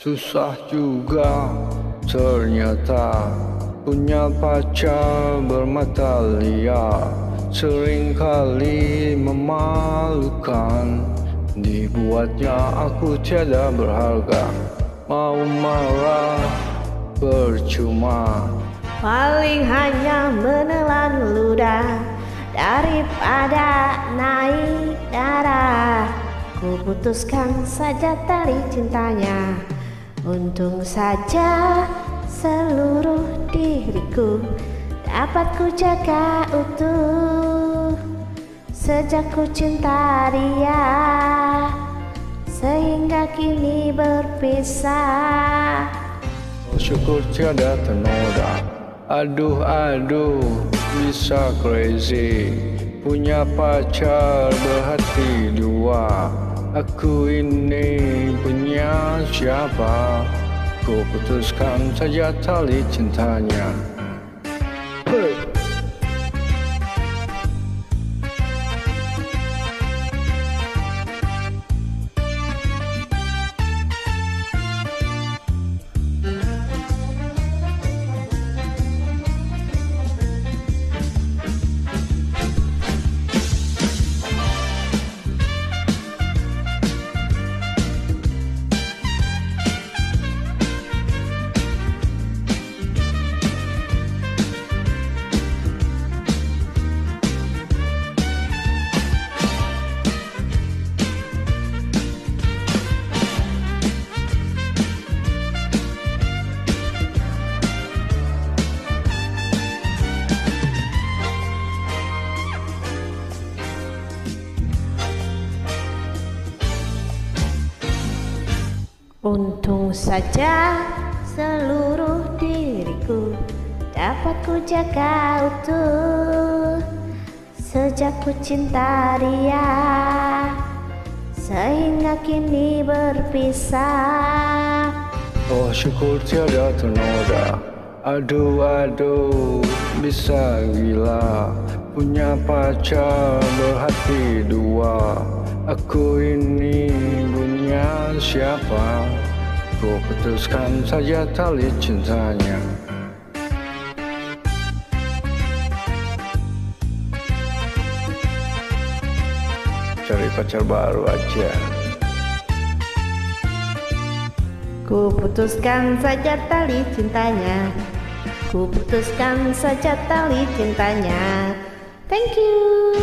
Susah juga ternyata punya pacar bermata liar. Seringkali memalukan, dibuatnya aku tiada berharga. Mau marah percuma, paling hanya menelan ludah daripada naik darah. Ku putuskan saja tali cintanya. Untung saja seluruh diriku dapat ku jaga utuh. Sejak ku cinta dia, sehingga kini berpisah. syukur tiada ternoda. Aduh, bisa crazy punya pacar berhati dua. Aku ini punya siapa? Ku putuskan saja tali cintanya. Hey. Untung saja seluruh diriku dapat ku jaga utuh. Sejak ku cinta dia, sehingga kini berpisah. Oh syukur tiada ternoda. Aduh, bisa gila punya pacar berhati dua. Aku ini punya siapa? Ku putuskan saja tali cintanya. Cari pacar baru aja. Ku putuskan saja tali cintanya. Ku putuskan saja tali cintanya. Thank you.